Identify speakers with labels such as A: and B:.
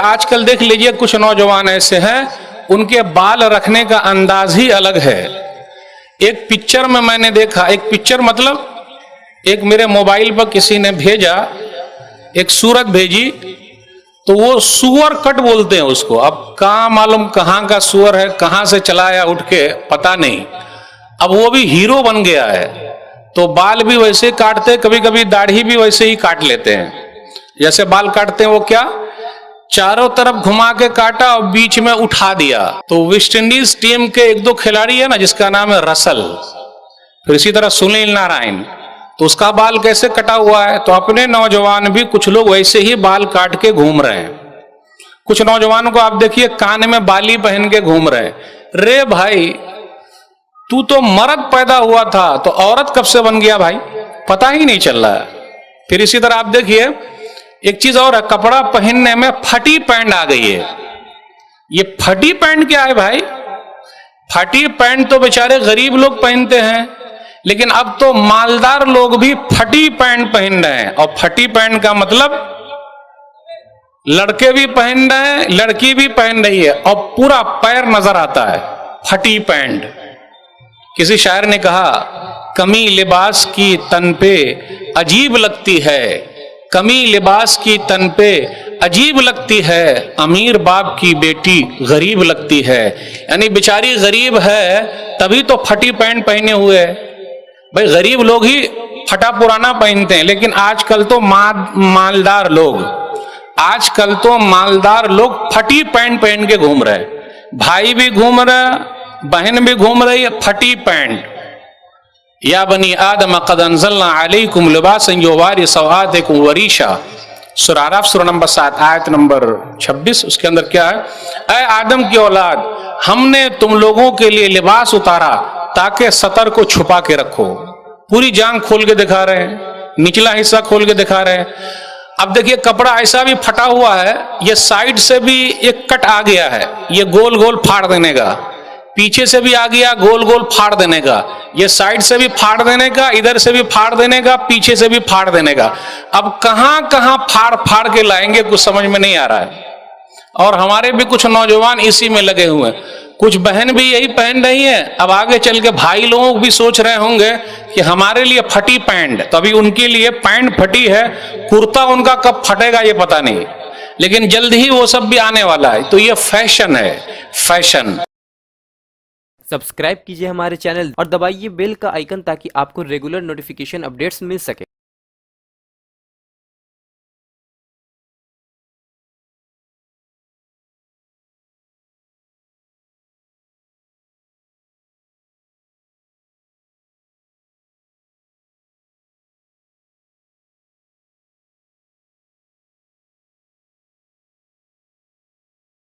A: आजकल देख लीजिए कुछ नौजवान ऐसे हैं, उनके बाल रखने का अंदाज ही अलग है। एक पिक्चर में मैंने देखा, एक पिक्चर मतलब एक मेरे मोबाइल पर किसी ने भेजा, एक सूरत भेजी, तो वो सुअर कट बोलते हैं उसको। अब कहाँ मालूम कहाँ का सुअर है, कहाँ से चला आया उठ के, पता नहीं। अब वो भी हीरो बन गया है, तो बाल भी वैसे काटते, कभी कभी दाढ़ी भी वैसे ही काट लेते हैं। जैसे बाल काटते हैं वो क्या, चारों तरफ घुमा के काटा और बीच में उठा दिया। तो वेस्ट इंडीज टीम के एक दो खिलाड़ी है ना, जिसका नाम है रसल, फिर इसी तरह सुनील नारायण, तो उसका बाल कैसे कटा हुआ है। तो अपने नौजवान भी कुछ लोग वैसे ही बाल काट के घूम रहे हैं। कुछ नौजवानों को आप देखिए कान में बाली पहन के घूम रहे हैं। रे भाई, तू तो मर्द पैदा हुआ था तो औरत कब से बन गया भाई, पता ही नहीं चल रहा है। फिर इसी तरह आप देखिए एक चीज और है, कपड़ा पहनने में फटी पैंट आ गई है। ये फटी पैंट क्या है भाई? फटी पैंट तो बेचारे गरीब लोग पहनते हैं, लेकिन अब तो मालदार लोग भी फटी पैंट पहन रहे हैं। और फटी पैंट का मतलब लड़के भी पहन रहे हैं, लड़की भी पहन रही है, और पूरा पैर नजर आता है, फटी पैंट। किसी शायर ने कहा, कमी लिबास की तन पे अजीब लगती है, कमी लिबास की तन पे अजीब लगती है, अमीर बाप की बेटी गरीब लगती है। यानी बेचारी गरीब है तभी तो फटी पैंट पहने हुए है। भाई गरीब लोग ही फटा पुराना पहनते हैं, लेकिन आजकल तो मालदार लोग फटी पैंट पहन के घूम रहे हैं। भाई भी घूम रहे, बहन भी घूम रही है, फटी पैंट। या बनी आदम क़द अंज़लना अलैकुम लिबासन युवारी सवातिकुम वरीशा, सूरह आराफ सूरह नंबर 7 आयत नंबर 26। उसके अंदर क्या है, ऐ आदम की औलाद, हमने तुम लोगों के लिए लिबास उतारा ताकि सतर को छुपा के रखो। पूरी जांग खोल के दिखा रहे हैं, निचला हिस्सा खोल के दिखा रहे हैं। अब देखिए कपड़ा ऐसा भी फटा हुआ है, ये साइड से भी एक कट आ गया है, ये गोल गोल फाड़ देने का, पीछे से भी आ गया गोल गोल फाड़ देने का, ये साइड से भी फाड़ देने का, इधर से भी फाड़ देने का, पीछे से भी फाड़ देने का। अब कहां कहां फाड़ फाड़ के लाएंगे, कुछ समझ में नहीं आ रहा है। और हमारे भी कुछ नौजवान इसी में लगे हुए हैं, कुछ बहन भी यही पहन रही है। अब आगे चल के भाई लोग भी सोच रहे होंगे कि हमारे लिए फटी पैंट, तो अभी उनके लिए पैंट फटी है, कुर्ता उनका कब फटेगा ये पता नहीं, लेकिन जल्द ही वो सब भी आने वाला है। तो ये फैशन है, फैशन।
B: सब्सक्राइब कीजिए हमारे चैनल और दबाइए बेल का आइकन ताकि आपको रेगुलर नोटिफिकेशन अपडेट्स मिल सके।